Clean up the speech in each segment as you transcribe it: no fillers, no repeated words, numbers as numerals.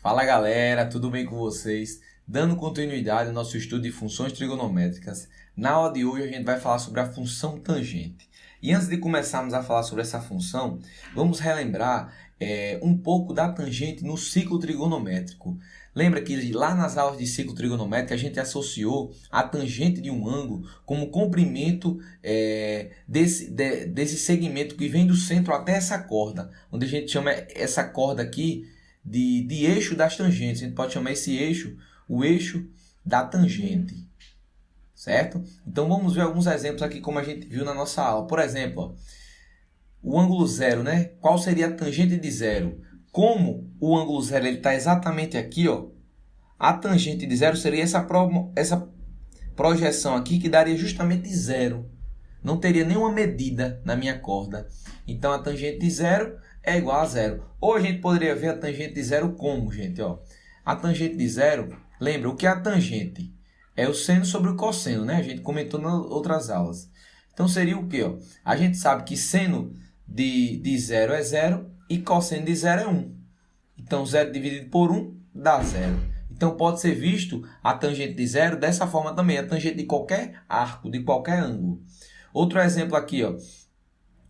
Fala galera, tudo bem com vocês? Dando continuidade ao nosso estudo de funções trigonométricas, na aula de hoje a gente vai falar sobre a função tangente. E antes de começarmos a falar sobre essa função, vamos relembrar um pouco da tangente no ciclo trigonométrico. Lembra que lá nas aulas de ciclo trigonométrico a gente associou a tangente de um ângulo como comprimento desse segmento que vem do centro até essa corda, onde a gente chama essa corda aqui de eixo das tangentes. A gente pode chamar esse eixo o eixo da tangente, certo? Então vamos ver alguns exemplos aqui como a gente viu na nossa aula. Por exemplo, ó, o ângulo zero, né? Qual seria a tangente de zero? Como o ângulo zero está exatamente aqui, ó, a tangente de zero seria essa projeção aqui que daria justamente zero. Não teria nenhuma medida na minha corda. Então a tangente de zero é igual a zero. Ou a gente poderia ver a tangente de zero como, gente? Ó, a tangente de zero, lembra, o que é a tangente? É o seno sobre o cosseno, né? A gente comentou nas outras aulas. Então seria o quê? Ó? A gente sabe que seno de zero é zero e cosseno de zero é 1. Então zero dividido por 1 dá zero. Então pode ser visto a tangente de zero dessa forma também, a tangente de qualquer arco, de qualquer ângulo. Outro exemplo aqui, ó.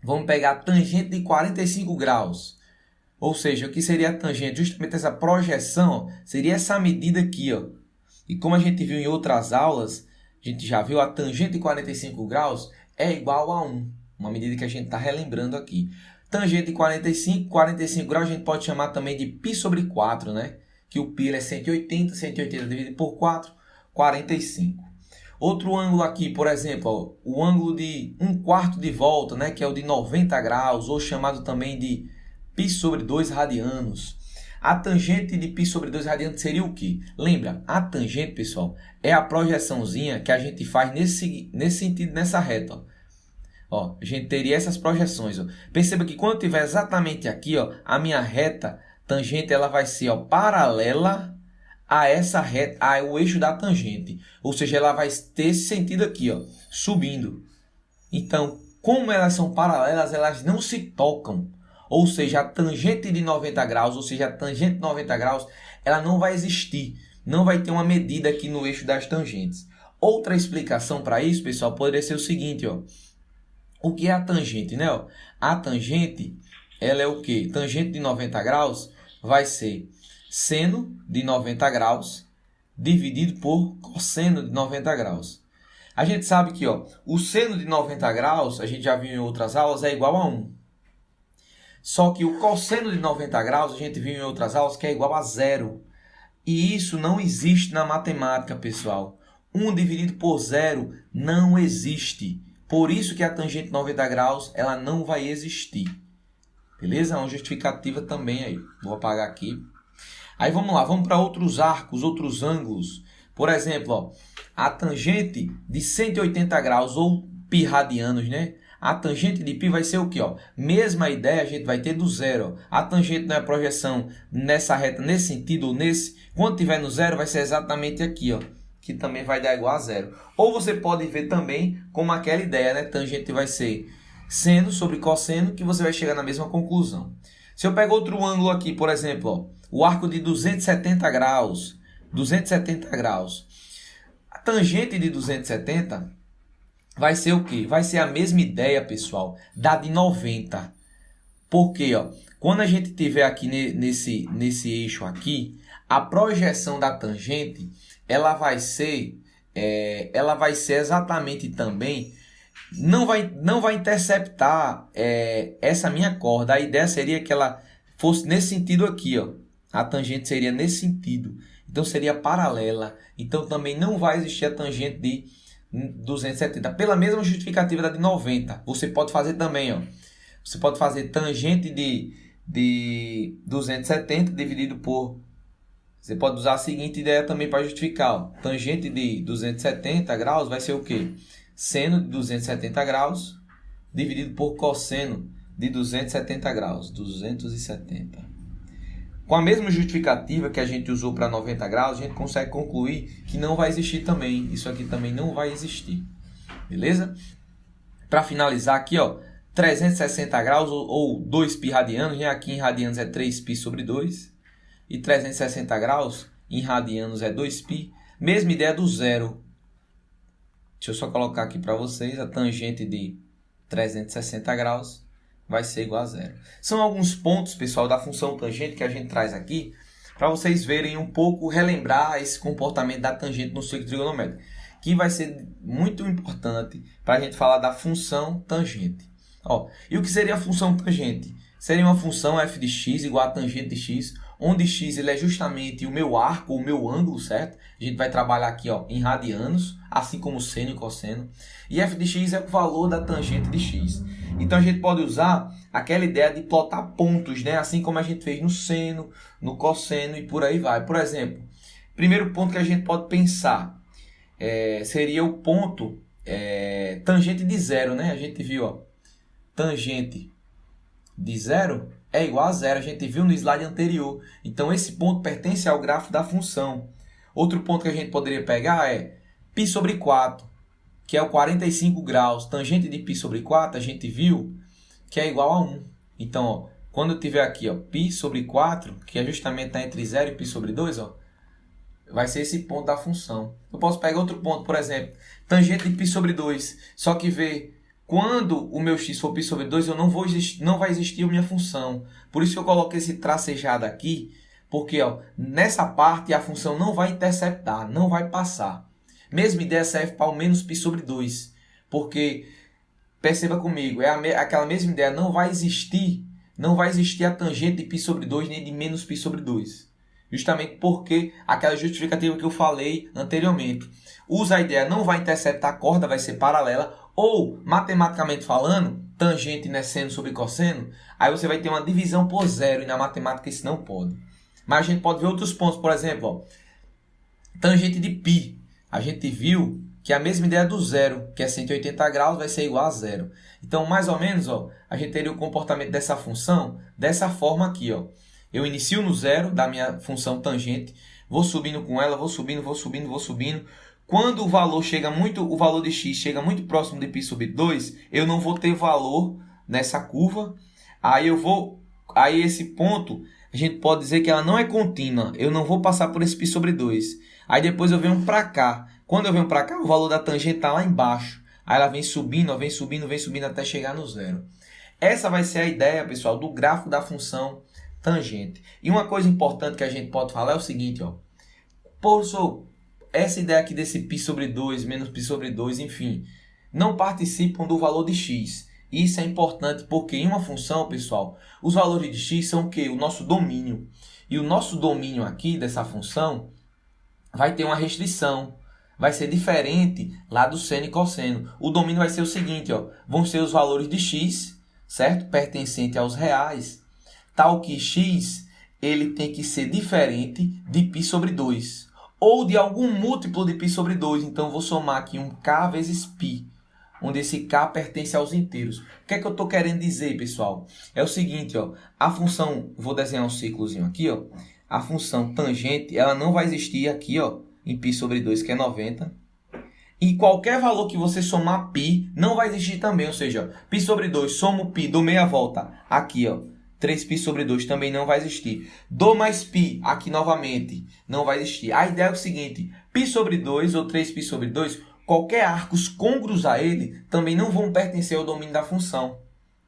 Vamos pegar a tangente de 45 graus. Ou seja, o que seria a tangente? Justamente essa projeção, ó, seria essa medida aqui, ó. E como a gente viu em outras aulas, a gente já viu a tangente de 45 graus é igual a 1. Uma medida que a gente está relembrando aqui. Tangente de 45 graus a gente pode chamar também de π sobre 4, né? Que o π é 180, 180 dividido por 4, 45. Outro ângulo aqui, por exemplo, ó, o ângulo de 1/4 de volta, né, que é o de 90 graus, ou chamado também de π sobre 2 radianos. A tangente de π sobre 2 radianos seria o quê? Lembra, a tangente, pessoal, é a projeçãozinha que a gente faz nesse sentido, nessa reta. Ó, a gente teria essas projeções. Ó. Perceba que quando estiver exatamente aqui, ó, a minha reta tangente ela vai ser, ó, paralela a essa reta, o eixo da tangente. Ou seja, ela vai ter esse sentido aqui, ó, subindo. Então, como elas são paralelas, elas não se tocam. Ou seja, a tangente de 90 graus, ou seja, a tangente de 90 graus, ela não vai existir. Não vai ter uma medida aqui no eixo das tangentes. Outra explicação para isso, pessoal, poderia ser o seguinte, ó. O que é a tangente, né? Ó? A tangente, ela é o quê? Tangente de 90 graus vai ser seno de 90 graus dividido por cosseno de 90 graus. A gente sabe que, ó, o seno de 90 graus, a gente já viu em outras aulas, é igual a 1. Só que o cosseno de 90 graus, a gente viu em outras aulas, que é igual a 0. E isso não existe na matemática, pessoal. 1 dividido por 0 não existe. Por isso que a tangente de 90 graus ela não vai existir. Beleza? É uma justificativa também aí. Vou apagar aqui. Aí vamos lá, vamos para outros arcos, outros ângulos. Por exemplo, ó, a tangente de 180 graus ou π radianos, né? A tangente de π vai ser o quê? Ó? Mesma ideia a gente vai ter do zero. Ó. A tangente não é projeção nessa reta, nesse sentido ou nesse. Quando tiver no zero vai ser exatamente aqui, ó, que também vai dar igual a zero. Ou você pode ver também como aquela ideia, né? Tangente vai ser seno sobre cosseno, que você vai chegar na mesma conclusão. Se eu pego outro ângulo aqui, por exemplo, ó, o arco de 270 graus. 270 graus. A tangente de 270 vai ser o quê? Vai ser a mesma ideia, pessoal, da de 90. Porque, ó, quando a gente tiver aqui nesse eixo aqui, a projeção da tangente, ela vai ser exatamente também, não vai interceptar essa minha corda. A ideia seria que ela fosse nesse sentido aqui, ó. A tangente seria nesse sentido. Então seria paralela. Então também não vai existir a tangente de 270. Pela mesma justificativa da de 90. Você pode fazer também, ó. Você pode fazer tangente de 270 dividido por... Você pode usar a seguinte ideia também para justificar. Ó. Tangente de 270 graus vai ser o quê? Seno de 270 graus dividido por cosseno de 270 graus. 270. Com a mesma justificativa que a gente usou para 90 graus, a gente consegue concluir que não vai existir também. Isso aqui também não vai existir. Beleza? Para finalizar aqui, ó, 360 graus ou 2π radianos. Né? Aqui em radianos é 3π sobre 2. e 360 graus em radianos é 2π. Mesma ideia do zero. Deixa eu só colocar aqui para vocês. A tangente de 360 graus vai ser igual a zero. São alguns pontos, pessoal, da função tangente que a gente traz aqui para vocês verem um pouco, relembrar esse comportamento da tangente no ciclo trigonométrico, que vai ser muito importante para a gente falar da função tangente. Ó, e o que seria a função tangente? Seria uma função f de x igual a tangente de x, onde x ele é justamente o meu arco, o meu ângulo, certo? A gente vai trabalhar aqui ó, em radianos, assim como seno e cosseno. E f de x é o valor da tangente de x. Então a gente pode usar aquela ideia de plotar pontos, né? Assim como a gente fez no seno, no cosseno e por aí vai. Por exemplo, primeiro ponto que a gente pode pensar seria o ponto tangente de zero, né? A gente viu, ó, tangente de zero é igual a zero. A gente viu no slide anterior. Então, esse ponto pertence ao grafo da função. Outro ponto que a gente poderia pegar é π sobre 4, que é o 45 graus. Tangente de π sobre 4, a gente viu que é igual a 1. Então, ó, quando eu tiver aqui ó, π sobre 4, que é justamente entre 0 e π sobre 2, ó, vai ser esse ponto da função. Eu posso pegar outro ponto, por exemplo, tangente de π sobre 2. Só que ver quando o meu x for π sobre 2, não vai existir a minha função. Por isso que eu coloquei esse tracejado aqui, porque ó, nessa parte a função não vai interceptar, não vai passar. Mesma ideia serve para o menos π sobre 2, porque, perceba comigo, aquela mesma ideia, não vai existir a tangente de π sobre 2 nem de menos π sobre 2. Justamente porque aquela justificativa que eu falei anteriormente. Usa a ideia, não vai interceptar a corda, vai ser paralela, ou, matematicamente falando, tangente né, seno sobre cosseno, aí você vai ter uma divisão por zero, e na matemática isso não pode. Mas a gente pode ver outros pontos, por exemplo, ó, tangente de π. A gente viu que a mesma ideia do zero, que é 180 graus, vai ser igual a zero. Então, mais ou menos, ó, a gente teria o comportamento dessa função dessa forma aqui. Ó. Eu inicio no zero da minha função tangente, vou subindo com ela, vou subindo. Quando o valor o valor de x chega muito próximo de π sobre 2, eu não vou ter valor nessa curva. Aí esse ponto, a gente pode dizer que ela não é contínua. Eu não vou passar por esse π sobre 2. Aí depois eu venho para cá. Quando eu venho para cá, o valor da tangente está lá embaixo. Aí ela vem subindo até chegar no zero. Essa vai ser a ideia, pessoal, do gráfico da função tangente. E uma coisa importante que a gente pode falar é o seguinte, ó. Professor, essa ideia aqui desse π sobre 2, menos π sobre 2, enfim, não participam do valor de x. Isso é importante porque em uma função, pessoal, os valores de x são o quê? O nosso domínio. E o nosso domínio aqui dessa função vai ter uma restrição. Vai ser diferente lá do seno e cosseno. O domínio vai ser o seguinte, ó, vão ser os valores de x, certo? Pertencente aos reais, tal que x ele tem que ser diferente de π sobre 2. Ou de algum múltiplo de π sobre 2. Então, vou somar aqui um k vezes π, onde esse k pertence aos inteiros. O que é que eu estou querendo dizer, pessoal? É o seguinte, ó, a função, vou desenhar um círculozinho aqui, ó, a função tangente, ela não vai existir aqui, ó, em π sobre 2, que é 90. E qualquer valor que você somar π, não vai existir também. Ou seja, ó, π sobre 2, somo π, dou meia volta. Aqui, ó, 3π sobre 2 também não vai existir. Dou mais π aqui novamente, não vai existir. A ideia é o seguinte, π sobre 2 ou 3π sobre 2, qualquer arcos côngruos a ele também não vão pertencer ao domínio da função.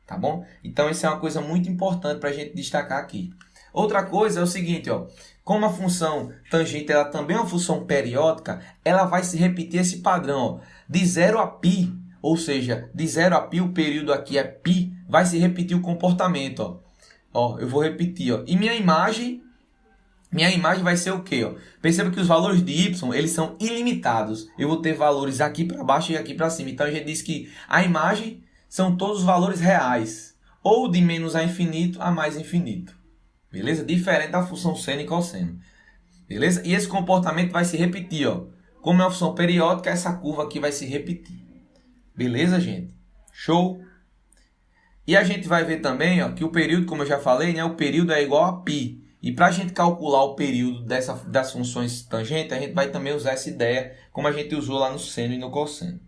Tá bom? Então, isso é uma coisa muito importante para a gente destacar aqui. Outra coisa é o seguinte, ó, como a função tangente ela também é uma função periódica, ela vai se repetir esse padrão. Ó, de 0 a π, ou seja, de 0 a π, o período aqui é π, vai se repetir o comportamento. Ó, eu vou repetir. Ó, e minha imagem vai ser o quê? Ó? Perceba que os valores de y eles são ilimitados. Eu vou ter valores aqui para baixo e aqui para cima. Então, a gente diz que a imagem são todos os valores reais, ou de menos a infinito a mais infinito. Beleza? Diferente da função seno e cosseno. Beleza? E esse comportamento vai se repetir, ó. Como é uma função periódica, essa curva aqui vai se repetir. Beleza, gente? Show? E a gente vai ver também, ó, que o período, como eu já falei, né, o período é igual a π. E para a gente calcular o período das funções tangentes, a gente vai também usar essa ideia, como a gente usou lá no seno e no cosseno.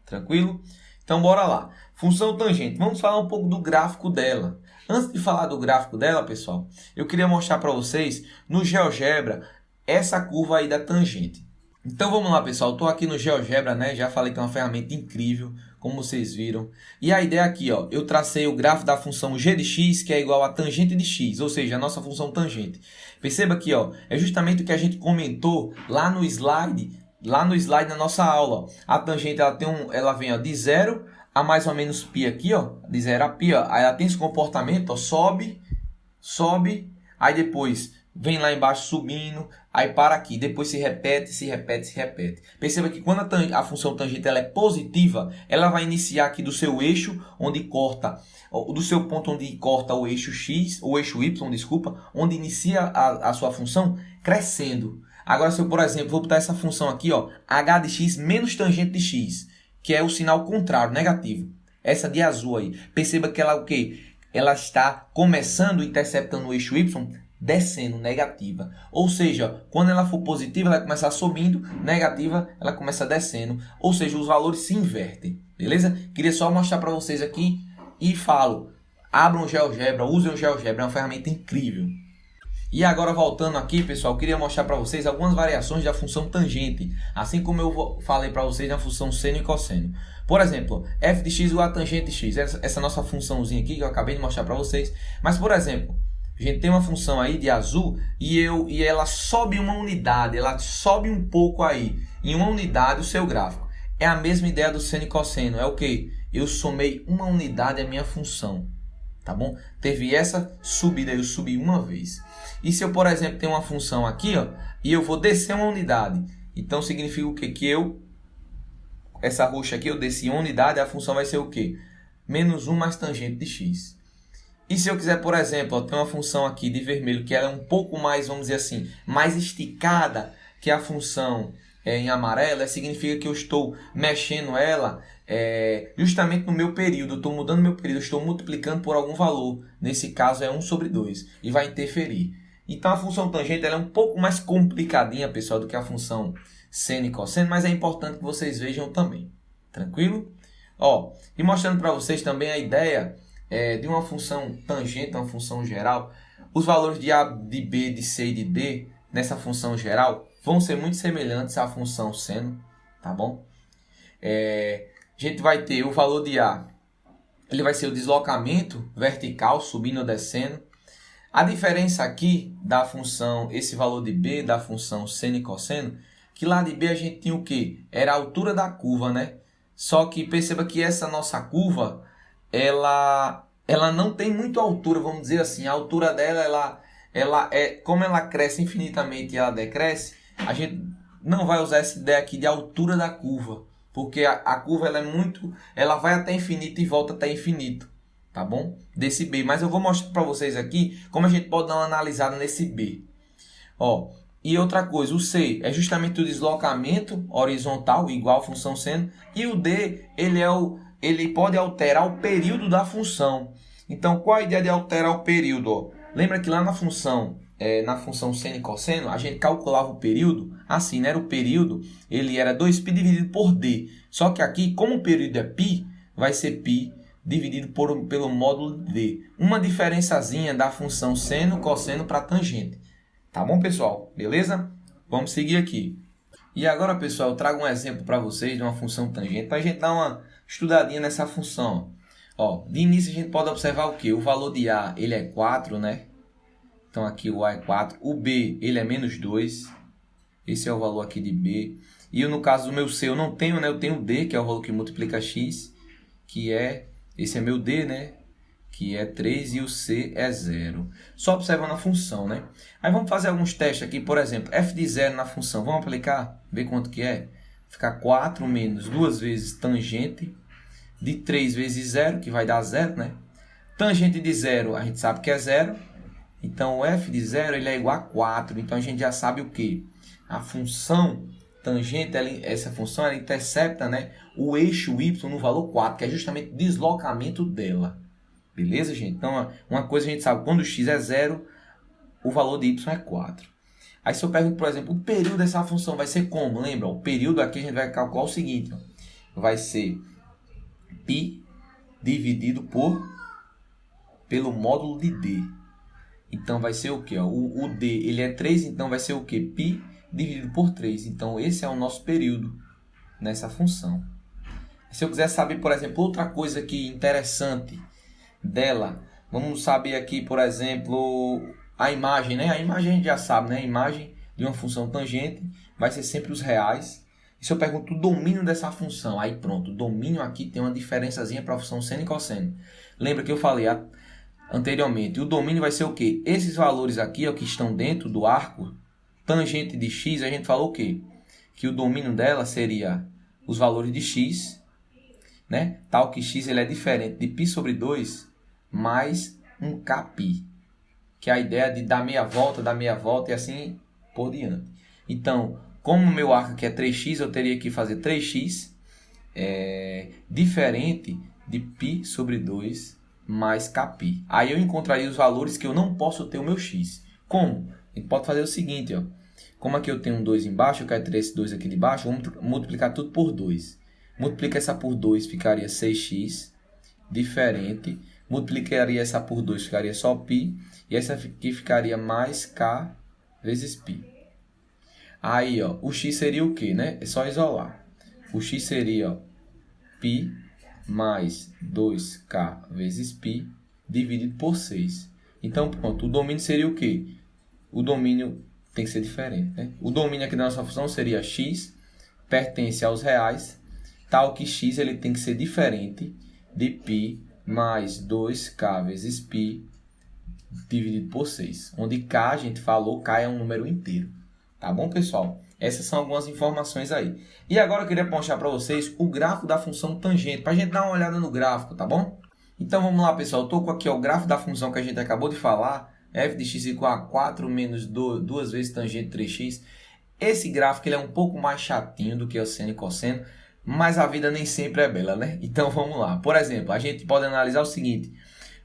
Tranquilo? Então, bora lá. Função tangente. Vamos falar um pouco do gráfico dela. Antes de falar do gráfico dela, pessoal, eu queria mostrar para vocês, no GeoGebra, essa curva aí da tangente. Então, vamos lá, pessoal. Estou aqui no GeoGebra, né? Já falei que é uma ferramenta incrível, como vocês viram. E a ideia aqui, ó, eu tracei o gráfico da função g de x, que é igual a tangente de x, ou seja, a nossa função tangente. Perceba aqui, ó, é justamente o que a gente comentou lá no slide da nossa aula. A tangente ela vem ó, de 0 a mais ou menos π aqui, ó, de 0 a π, ó. Aí ela tem esse comportamento, ó, sobe, aí depois vem lá embaixo subindo, aí para aqui, depois se repete. Perceba que quando a função tangente ela é positiva, ela vai iniciar aqui do seu eixo, onde corta, do seu ponto onde corta o eixo x, o eixo y, desculpa, onde inicia a sua função, crescendo. Agora, se eu, por exemplo, vou botar essa função aqui, ó, h de x menos tangente de x, que é o sinal contrário, negativo. Essa de azul aí. Perceba que ela o quê? Ela está começando, interceptando o eixo y, descendo, negativa. Ou seja, quando ela for positiva, ela vai começar subindo, negativa, ela começa descendo. Ou seja, os valores se invertem. Beleza? Queria só mostrar para vocês aqui e falo, abram o GeoGebra, usem o GeoGebra, é uma ferramenta incrível. E agora voltando aqui, pessoal, queria mostrar para vocês algumas variações da função tangente, assim como eu falei para vocês na função seno e cosseno. Por exemplo, f de x igual a tangente de x, essa nossa funçãozinha aqui que eu acabei de mostrar para vocês. Mas, por exemplo, a gente tem uma função aí de azul e ela sobe uma unidade, ela sobe um pouco aí, em uma unidade o seu gráfico. É a mesma ideia do seno e cosseno, é o que? Eu somei uma unidade à minha função, tá bom? Teve essa subida, eu subi uma vez. E se eu, por exemplo, tenho uma função aqui, ó, e eu vou descer uma unidade, então significa o quê? Que essa roxa aqui, eu desci uma unidade, a função vai ser o quê? Menos 1 mais tangente de x. E se eu quiser, por exemplo, ó, ter uma função aqui de vermelho, que ela é um pouco mais, vamos dizer assim, mais esticada que a função em amarelo, significa que eu estou mexendo ela justamente no meu período, eu estou mudando meu período, eu estou multiplicando por algum valor, nesse caso é 1 sobre 2, e vai interferir. Então a função tangente ela é um pouco mais complicadinha, pessoal, do que a função seno e cosseno, mas é importante que vocês vejam também, tranquilo? Ó, e mostrando para vocês também a ideia de uma função tangente, uma função geral, os valores de A, de B, de C e de D, nessa função geral, vão ser muito semelhantes à função seno, tá bom? A gente vai ter o valor de A, ele vai ser o deslocamento vertical, subindo ou descendo. A diferença aqui da função, esse valor de B, da função seno e cosseno, que lá de B a gente tinha o quê? Era a altura da curva, né? Só que perceba que essa nossa curva, ela não tem muita altura, vamos dizer assim. A altura dela, como ela cresce infinitamente e ela decresce, a gente não vai usar essa ideia aqui de altura da curva, porque a curva ela vai até infinito e volta até infinito, tá bom? Desse B, mas eu vou mostrar para vocês aqui como a gente pode dar uma analisada nesse B. Ó, e outra coisa, o C é justamente o deslocamento horizontal, igual a função seno, e o D, ele pode alterar o período da função. Então, qual a ideia de alterar o período? Ó? Lembra que lá na função seno e cosseno, a gente calculava o período assim, né? O período, ele era 2π dividido por D. Só que aqui, como o período é π, vai ser π dividido pelo módulo D. Uma diferençazinha da função seno, cosseno para tangente. Tá bom, pessoal? Beleza? Vamos seguir aqui. E agora, pessoal, eu trago um exemplo para vocês de uma função tangente, para a gente dar uma estudadinha nessa função. Ó, de início a gente pode observar o que? O valor de A, ele é 4, né? Então aqui o A é 4. O B, ele é menos 2. Esse é o valor aqui de B. E no caso do meu C, eu não tenho, né? Eu tenho D, que é o valor que multiplica X, esse é meu D, né? Que é 3 e o C é 0. Só observando a função, né? Aí vamos fazer alguns testes aqui. Por exemplo, f de 0 na função. Vamos aplicar? Ver quanto que é? Fica 4 menos 2 vezes tangente de 3 vezes 0, que vai dar 0, né? Tangente de 0, a gente sabe que é 0. Então, o f de 0 ele é igual a 4. Então, a gente já sabe o quê? A função tangente, essa função, ela intercepta, né, o eixo y no valor 4, que é justamente o deslocamento dela. Beleza, gente? Então, uma coisa a gente sabe, quando o x é 0, o valor de y é 4. Aí, se eu pergunto, por exemplo, o período dessa função vai ser como? Lembra? O período aqui a gente vai calcular o seguinte. Ó, vai ser π dividido pelo módulo de d. Então vai ser o quê? O d ele é 3, então vai ser o quê? Π dividido por 3. Então esse é o nosso período nessa função. Se eu quiser saber, por exemplo, outra coisa aqui interessante dela, vamos saber aqui, por exemplo, a imagem, né? A imagem a gente já sabe, né? A imagem de uma função tangente vai ser sempre os reais. E se eu pergunto o domínio dessa função, aí pronto, o domínio aqui tem uma diferençazinha para a função seno e cosseno. Lembra que eu falei anteriormente, o domínio vai ser o quê? Esses valores aqui, ó, que estão dentro do arco tangente de x, a gente falou o quê? Que o domínio dela seria os valores de x, né? Tal que x ele é diferente de π sobre 2 mais um kπ, que é a ideia de dar meia volta e assim por diante. Então, como o meu arco aqui é 3x, eu teria que fazer 3x diferente de π sobre 2 mais kπ. Aí eu encontraria os valores que eu não posso ter o meu x. Como? A gente pode fazer o seguinte, ó. Como aqui eu tenho um 2 embaixo, eu quero ter esse 2 aqui de baixo, vamos multiplicar tudo por 2. Multiplica essa por 2, ficaria 6x, diferente. Multiplicaria essa por 2, ficaria só π. E essa aqui ficaria mais k vezes π. Aí, ó, o x seria o quê, né? É só isolar. O x seria, ó, π mais 2k vezes π dividido por 6. Então, pronto, o domínio seria o quê? O domínio tem que ser diferente, né? O domínio aqui da nossa função seria x pertence aos reais, tal que x ele tem que ser diferente de π mais 2k vezes π dividido por 6. Onde k, a gente falou, k é um número inteiro. Tá bom, pessoal? Essas são algumas informações aí. E agora eu queria mostrar para vocês o gráfico da função tangente, para a gente dar uma olhada no gráfico, tá bom? Então vamos lá, pessoal. Eu estou com aqui ó, o gráfico da função que a gente acabou de falar, f de x igual a 4 menos 2 vezes tangente 3x. Esse gráfico ele é um pouco mais chatinho do que o seno e cosseno, mas a vida nem sempre é bela, né? Então vamos lá. Por exemplo, a gente pode analisar o seguinte.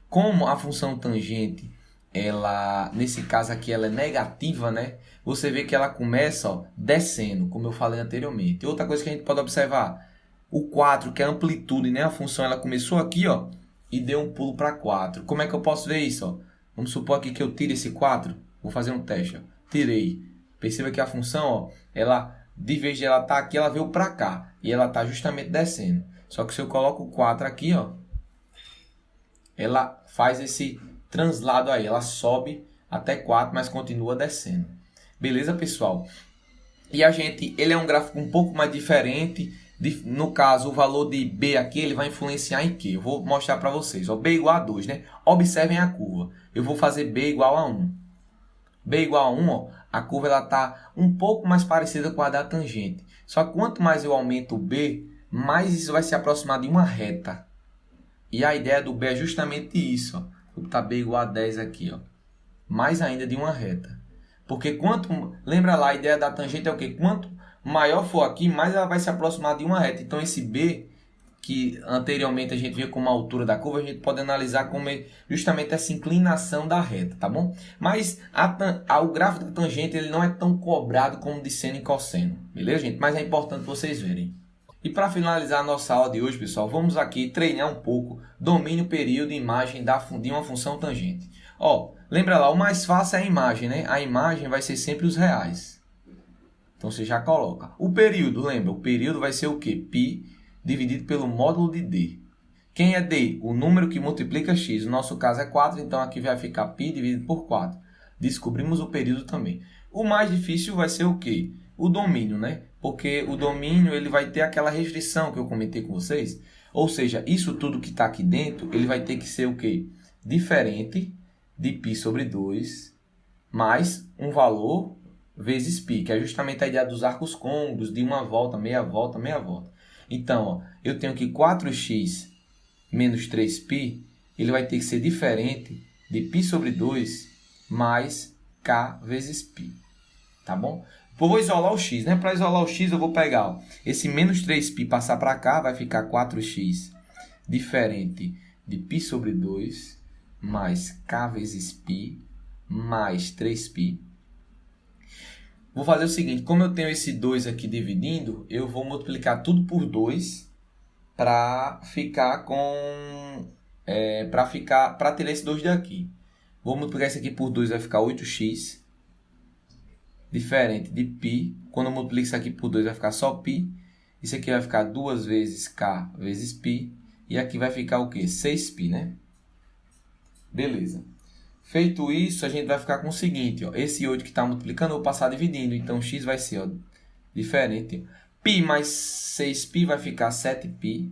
Como a função tangente, ela, nesse caso aqui, ela é negativa, né? Você vê que ela começa ó, descendo, como eu falei anteriormente. Outra coisa que a gente pode observar, o 4, que é a amplitude, né? A função ela começou aqui ó, e deu um pulo para 4. Como é que eu posso ver isso? Ó? Vamos supor aqui que eu tire esse 4. Vou fazer um teste. Ó. Tirei. Perceba que a função, ó, ela, de vez de ela estar aqui, ela veio para cá. E ela está justamente descendo. Só que se eu coloco o 4 aqui, ó, ela faz esse translado aí. Ela sobe até 4, mas continua descendo. Beleza, pessoal? E a gente, ele é um gráfico um pouco mais diferente. No caso, o valor de B aqui, ele vai influenciar em quê? Eu vou mostrar para vocês. Ó, B igual a 2, né? Observem a curva. Eu vou fazer B igual a 1. B igual a 1, ó, a curva ela está um pouco mais parecida com a da tangente. Só que quanto mais eu aumento o B, mais isso vai se aproximar de uma reta. E a ideia do B é justamente isso. Ó. Vou botar B igual a 10 aqui. Ó. Mais ainda de uma reta. Porque quanto... Lembra lá, a ideia da tangente é o quê? Quanto maior for aqui, mais ela vai se aproximar de uma reta. Então esse B, que anteriormente a gente via como a altura da curva, a gente pode analisar como justamente essa inclinação da reta, tá bom? Mas o gráfico da tangente ele não é tão cobrado como de seno e cosseno, beleza, gente? Mas é importante vocês verem. E para finalizar a nossa aula de hoje, pessoal, vamos aqui treinar um pouco domínio, período e imagem de uma função tangente. Ó, lembra lá, o mais fácil é a imagem, né? A imagem vai ser sempre os reais. Então você já coloca. O período, lembra? O período vai ser o quê? Π dividido pelo módulo de D. Quem é D? O número que multiplica x. No nosso caso é 4, então aqui vai ficar π dividido por 4. Descobrimos o período também. O mais difícil vai ser o quê? O domínio, né? Porque o domínio ele vai ter aquela restrição que eu comentei com vocês. Ou seja, isso tudo que está aqui dentro, ele vai ter que ser o quê? Diferente de π sobre 2 mais um valor vezes π, que é justamente a ideia dos arcos côncavos, de uma volta, meia volta, meia volta. Então, ó, eu tenho aqui 4x menos 3π, ele vai ter que ser diferente de π sobre 2 mais k vezes π. Tá bom? Vou isolar o x, né? Para isolar o x, eu vou pegar ó, esse menos 3π passar para cá, vai ficar 4x diferente de π sobre 2 mais k vezes π mais 3π. Vou fazer o seguinte, como eu tenho esse 2 aqui dividindo, eu vou multiplicar tudo por 2 para ficar com... para ter esses dois daqui. Vou multiplicar isso aqui por 2, vai ficar 8x. Diferente de π. Quando eu multiplico isso aqui por 2, vai ficar só π. Isso aqui vai ficar 2 vezes k vezes π. E aqui vai ficar o quê? 6π, né? Beleza. Feito isso, a gente vai ficar com o seguinte, ó. Esse 8 que está multiplicando, eu vou passar dividindo. Então, x vai ser, ó, diferente. Π mais 6π vai ficar 7π.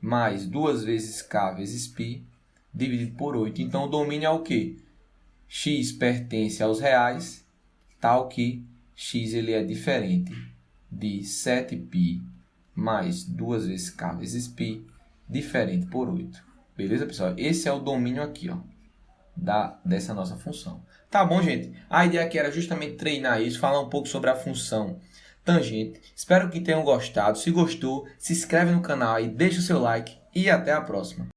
Mais 2 vezes k vezes π. Dividido por 8. Então, o domínio é o quê? X pertence aos reais, tal que x ele é diferente de 7π mais 2 vezes k vezes π, diferente por 8. Beleza, pessoal? Esse é o domínio aqui, ó, dessa nossa função. Tá bom, gente? A ideia aqui era justamente treinar isso, falar um pouco sobre a função tangente. Espero que tenham gostado. Se gostou, se inscreve no canal e deixa o seu like. E até a próxima.